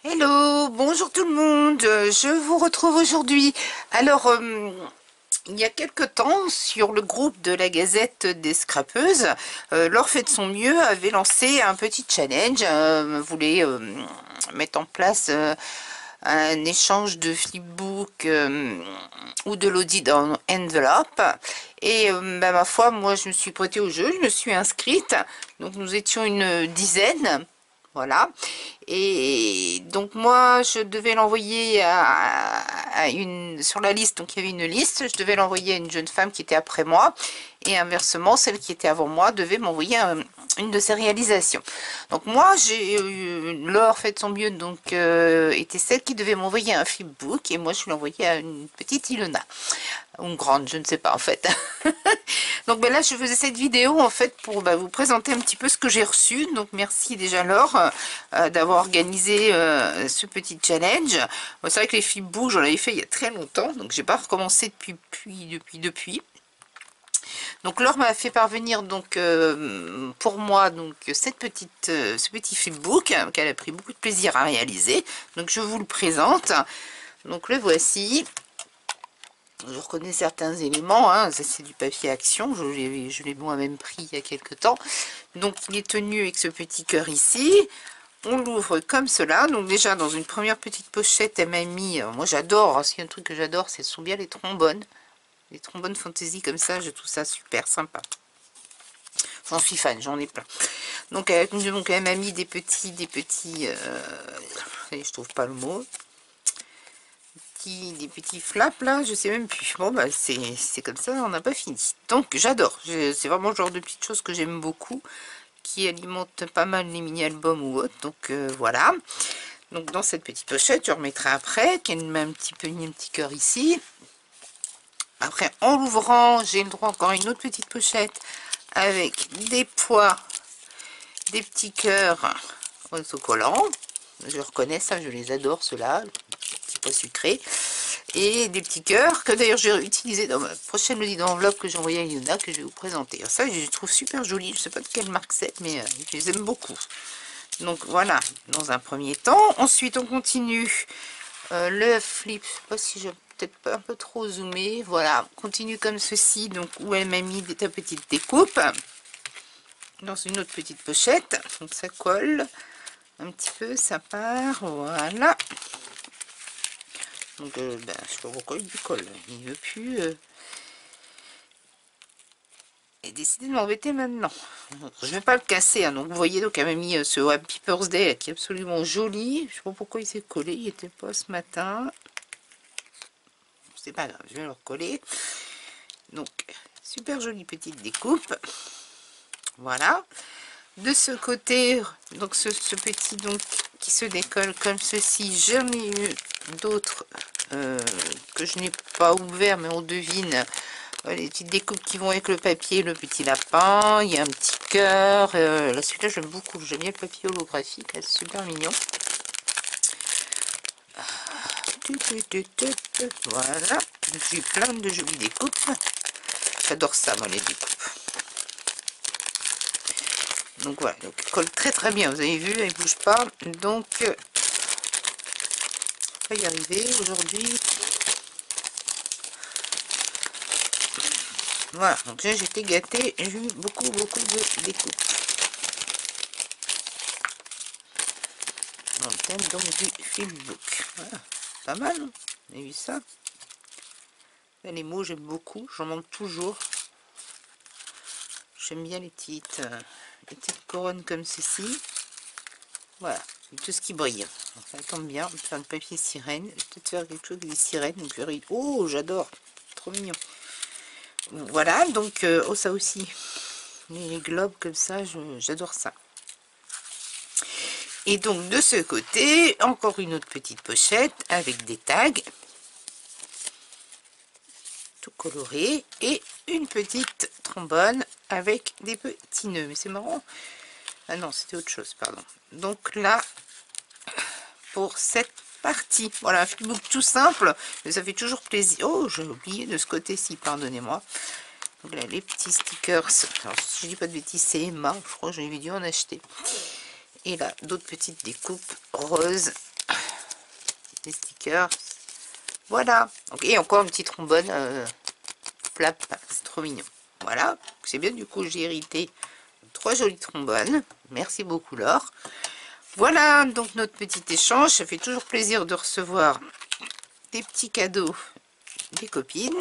Hello, bonjour tout le monde, je vous retrouve aujourd'hui. Alors, il y a quelque temps, sur le groupe de la Gazette des Scrapeuses, Laure fait de son mieux avait lancé un petit challenge, voulait mettre en place un échange de flipbook ou de l'audit dans envelope. Et ma foi, moi je me suis prêtée au jeu, je me suis inscrite, donc nous étions une dizaine. Voilà. Et donc moi, je devais l'envoyer à une sur la liste. Donc il y avait une liste. Je devais l'envoyer à une jeune femme qui était après moi. Et inversement, celle qui était avant moi devait m'envoyer une de ses réalisations. Donc moi, j'ai Laure fait de son mieux. Donc était celle qui devait m'envoyer un flipbook. Et moi, je l'ai envoyé à une petite Ilona. Ou grande, je ne sais pas en fait. Donc ben là je faisais cette vidéo en fait pour vous présenter un petit peu ce que j'ai reçu. Donc merci déjà Laure d'avoir organisé ce petit challenge. Bon, c'est vrai que les flipbooks j'en avais fait il y a très longtemps, donc j'ai pas recommencé depuis. Donc Laure m'a fait parvenir donc pour moi donc ce petit flipbook qu'elle a pris beaucoup de plaisir à réaliser. Donc je vous le présente. Donc le voici. Je reconnais certains éléments, hein. Ça c'est du papier action, je l'ai moi-même pris il y a quelques temps. Donc il est tenu avec ce petit cœur ici. On l'ouvre comme cela. Donc déjà dans une première petite pochette, elle m'a mis, moi j'adore, hein, s'il y a un truc que j'adore, ce sont bien les trombones. Les trombones fantasy comme ça, je trouve ça super sympa. J'en suis fan, j'en ai plein. Donc elle m'a mis des petits, je trouve pas le mot. Des petits flaps là, je sais même plus. Bon bah c'est comme ça, on n'a pas fini. Donc j'adore, c'est vraiment le genre de petites choses que j'aime beaucoup, qui alimentent pas mal les mini-albums ou autres. Donc voilà. Donc dans cette petite pochette, je remettrai après, qui met un petit cœur ici. Après en l'ouvrant, j'ai le droit encore à une autre petite pochette avec des pois, des petits cœurs autocollants. Je reconnais ça, je les adore ceux-là, petits pois sucrés. Et des petits cœurs que d'ailleurs j'ai utilisé dans ma prochaine audit d'enveloppe que j'ai envoyé à Yuna, que je vais vous présenter. Alors ça je les trouve super jolis, je sais pas de quelle marque c'est, mais je les aime beaucoup. Donc voilà, dans un premier temps. Ensuite on continue le flip, je sais pas si j'ai peut-être pas un peu trop zoomé. Voilà, on continue comme ceci, donc où elle m'a mis des petites découpes dans une autre petite pochette. Donc ça colle un petit peu, ça part, voilà. Donc je sais pas pourquoi il décolle, il veut plus et décidé de m'embêter maintenant. Donc, je vais pas le casser, hein. Donc vous voyez, donc elle m'a mis ce Happy Birthday qui est absolument joli. Je sais pas pourquoi il s'est collé, il était pas ce matin. C'est pas grave, je vais le recoller. Donc super jolie petite découpe. Voilà. De ce côté, donc ce petit donc qui se décolle comme ceci, j'en ai eu d'autres que je n'ai pas ouvert, mais on devine les petites découpes qui vont avec le papier, le petit lapin, il y a un petit cœur, là celui-là j'aime beaucoup, j'aime bien le papier holographique, c'est super mignon. Voilà, j'ai plein de jolies découpes, j'adore ça moi les découpes. Donc voilà, donc il colle très très bien, vous avez vu, elle bouge pas, donc on va y arriver aujourd'hui. Voilà, donc j'ai été gâtée, j'ai eu beaucoup de découpes. Dans le thème donc du flipbook. Voilà, pas mal, hein, vous avez vu ça? Là, les mots j'aime beaucoup, j'en manque toujours. J'aime bien les petites couronnes comme ceci. Voilà, tout ce qui brille. Ça tombe bien, on peut faire du papier sirène. Je vais peut-être faire quelque chose avec des sirènes. Donc, oh, j'adore, trop mignon. Voilà, donc, oh, ça aussi, les globes comme ça, j'adore ça. Et donc, de ce côté, encore une autre petite pochette avec des tags, tout coloré, et une petite trombone avec des petits nœuds. Mais c'est marrant. Ah non, c'était autre chose, pardon. Donc là, pour cette partie, voilà, un flipbook tout simple, mais ça fait toujours plaisir. Oh, j'ai oublié de ce côté-ci, pardonnez-moi. Donc là, les petits stickers, alors si je dis pas de bêtises, c'est Emma, je crois que j'ai dû en acheter. Et là, d'autres petites découpes roses. les stickers. Voilà. Donc, et encore un petit trombone flap, c'est trop mignon. Voilà, c'est bien, du coup j'ai hérité 3 jolis trombones. Merci beaucoup Laure. Voilà donc notre petit échange. Ça fait toujours plaisir de recevoir des petits cadeaux des copines.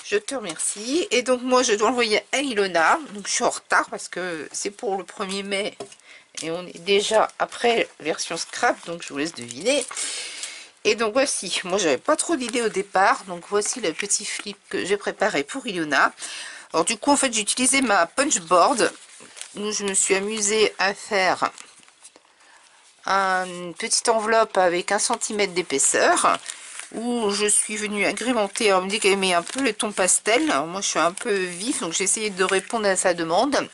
Je te remercie. Et donc moi je dois envoyer à Ilona. Donc je suis en retard parce que c'est pour le 1er mai. Et on est déjà après version scrap. Donc je vous laisse deviner. Et donc voici. Moi j'avais pas trop d'idées au départ. Donc voici le petit flip que j'ai préparé pour Ilona. Alors du coup en fait j'ai utilisé ma punchboard. Où je me suis amusée à faire une petite enveloppe avec 1 cm d'épaisseur. Où je suis venue agrémenter, alors on me dit qu'elle met un peu les tons pastel, alors moi je suis un peu vif, donc j'ai essayé de répondre à sa demande.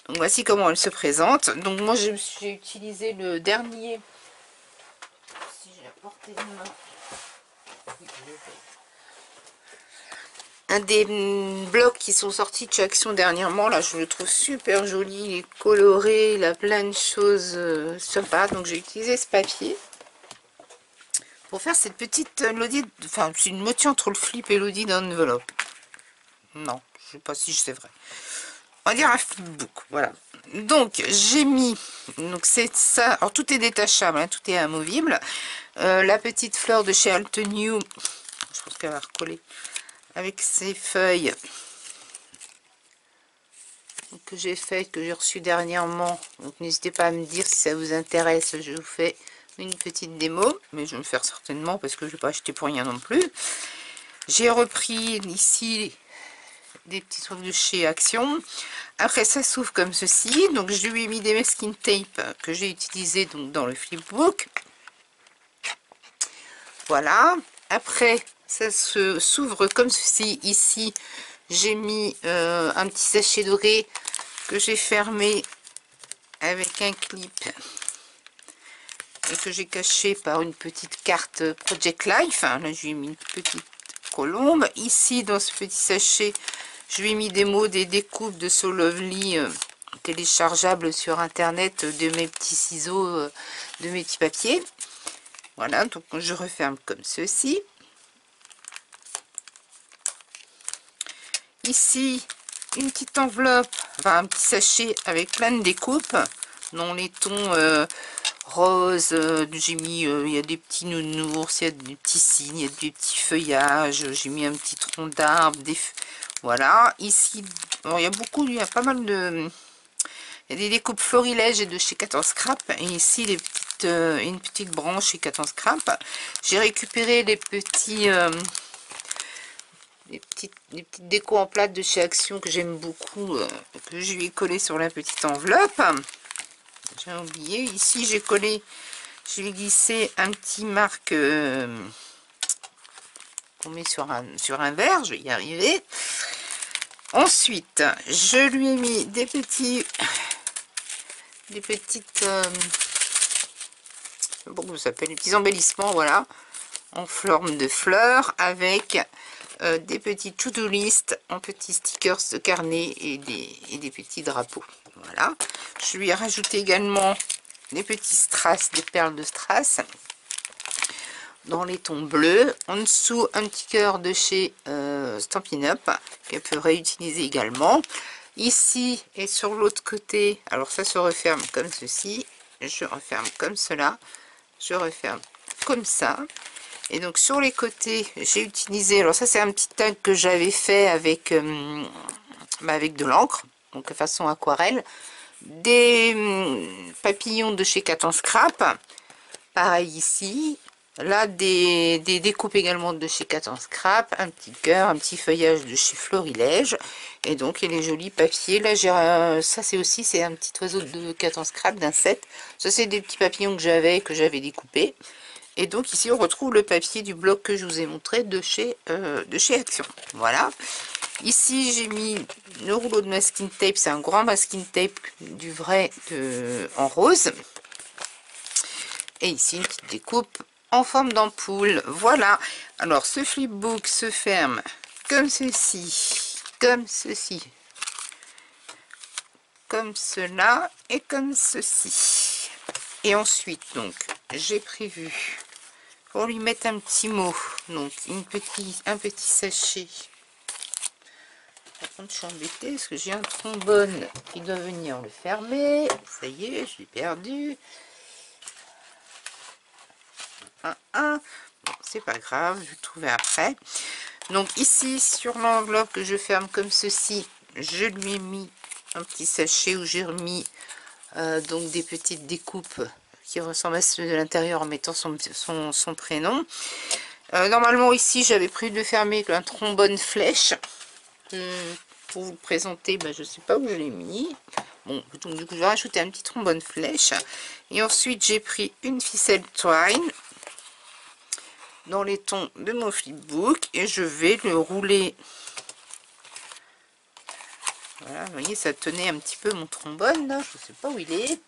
Donc voici comment elle se présente. Donc moi j'ai utilisé le dernier, si j'ai la portée de main, un des blocs qui sont sortis de chez Action dernièrement, là je le trouve super joli, il est coloré, il a plein de choses sympas, donc j'ai utilisé ce papier. Pour faire cette petite Elodie, enfin c'est une moitié entre le flip et l'Elodie d'enveloppe. Non, je sais pas si c'est vrai. On va dire un flipbook, voilà. Donc j'ai mis, donc c'est ça, alors tout est détachable, hein, tout est amovible. La petite fleur de chez Altenew, je pense qu'elle va recoller avec ses feuilles que j'ai faites, que j'ai reçues dernièrement. Donc n'hésitez pas à me dire si ça vous intéresse, je vous fais une petite démo, mais je vais me faire certainement parce que je ne vais pas acheter pour rien non plus. J'ai repris ici des petits trucs de chez Action. Après ça s'ouvre comme ceci, donc je lui ai mis des masking tape que j'ai utilisé donc dans le flipbook. Voilà. Après ça s'ouvre comme ceci. Ici j'ai mis un petit sachet doré que j'ai fermé avec un clip et que j'ai caché par une petite carte Project Life. Là je lui ai mis une petite colombe. Ici dans ce petit sachet je lui ai mis des mots, des découpes de So Lovely téléchargeables sur internet, de mes petits ciseaux, de mes petits papiers. Voilà, donc je referme comme ceci. Ici une petite enveloppe, enfin un petit sachet avec plein de découpes dont les tons rose, j'ai mis, il y a des petits nounours, il y a des petits cygnes, il y a des petits feuillages, j'ai mis un petit tronc d'arbre, voilà. Ici, bon, il y a pas mal de, il y a des découpes florilèges et de chez 14 Scrap, et ici les petites, une petite branche chez 14 Scrap. J'ai récupéré les petites décos en plate de chez Action que j'aime beaucoup, que je lui ai collé sur la petite enveloppe. J'ai oublié, ici j'ai collé, je vais glisser un petit marque qu'on met sur un verre, je vais y arriver. Ensuite, je lui ai mis des petites comment ça s'appelle, des petits embellissements, voilà, en forme de fleurs, avec des petits to-do list en petits stickers de carnet et des petits drapeaux. Voilà. Je lui ai rajouté également des petits strass, des perles de strass dans les tons bleus. En dessous, un petit cœur de chez Stampin' Up qu'elle peut réutiliser également. Ici et sur l'autre côté, alors ça se referme comme ceci, je referme comme cela, je referme comme ça. Et donc sur les côtés, j'ai utilisé, alors ça c'est un petit tag que j'avais fait avec de l'encre, donc de façon aquarelle, des papillons de chez Cat Scrap, pareil ici, là des découpes également de chez Cat Scrap, un petit cœur, un petit feuillage de chez Florilège, et donc il y a les jolis papiers. Là j'ai ça c'est un petit oiseau de Cat Scrap d'un set, ça c'est des petits papillons que j'avais découpés. Et donc ici on retrouve le papier du bloc que je vous ai montré de chez Action. Voilà. Ici j'ai mis le rouleau de masking tape, c'est un grand masking tape du vrai en rose. Et ici une petite découpe en forme d'ampoule. Voilà. Alors ce flipbook se ferme comme ceci, comme ceci, comme cela et comme ceci. Et ensuite, donc, j'ai prévu pour lui mettre un petit mot, donc un petit sachet. Par contre, je suis embêtée parce que j'ai un trombone qui doit venir le fermer. Ça y est, je l'ai perdu. Bon, c'est pas grave, je vais le trouver après. Donc ici, sur l'enveloppe que je ferme comme ceci, je lui ai mis un petit sachet où j'ai remis donc des petites découpes qui ressemblent à ceux de l'intérieur en mettant son prénom. Normalement ici, j'avais prévu de fermer avec un trombone flèche. Pour vous le présenter, ben, je sais pas où je l'ai mis. Bon, donc du coup, je vais rajouter un petit trombone flèche. Et ensuite, j'ai pris une ficelle twine dans les tons de mon flipbook et je vais le rouler. Voilà, vous voyez, ça tenait un petit peu mon trombone là. Je sais pas où il est.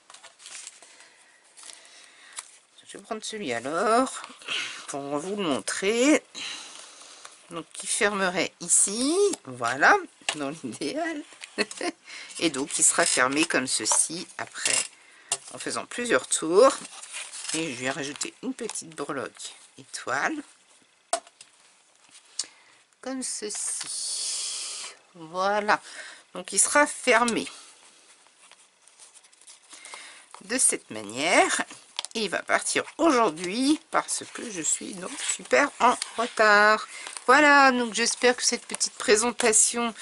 Je vais prendre celui alors pour vous le montrer. Donc qui fermerait ici, voilà, dans l'idéal. Et donc il sera fermé comme ceci après, en faisant plusieurs tours. Et je vais rajouter une petite breloque étoile, comme ceci. Voilà, donc il sera fermé de cette manière. Et il va partir aujourd'hui parce que je suis donc super en retard. Voilà, donc j'espère que cette petite présentation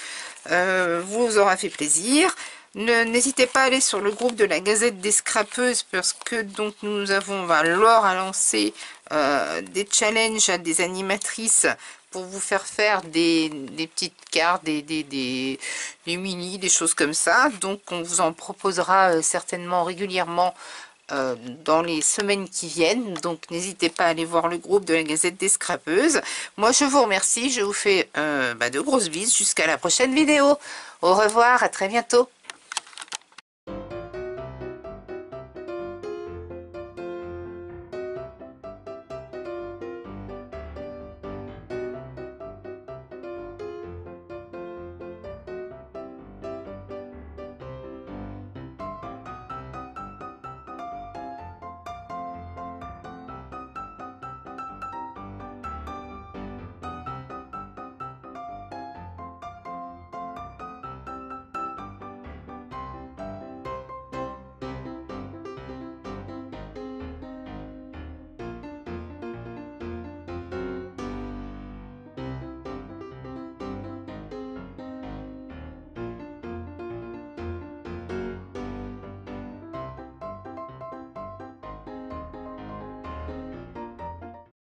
vous aura fait plaisir. N'hésitez pas à aller sur le groupe de la Gazette des Scrapeuses parce que donc nous avons, Laure a lancé des challenges à des animatrices pour vous faire des petites cartes, des mini, des choses comme ça. Donc on vous en proposera certainement régulièrement dans les semaines qui viennent. Donc n'hésitez pas à aller voir le groupe de la Gazette des Scrapeuses. Moi je vous remercie, je vous fais de grosses bises jusqu'à la prochaine vidéo. Au revoir, à très bientôt.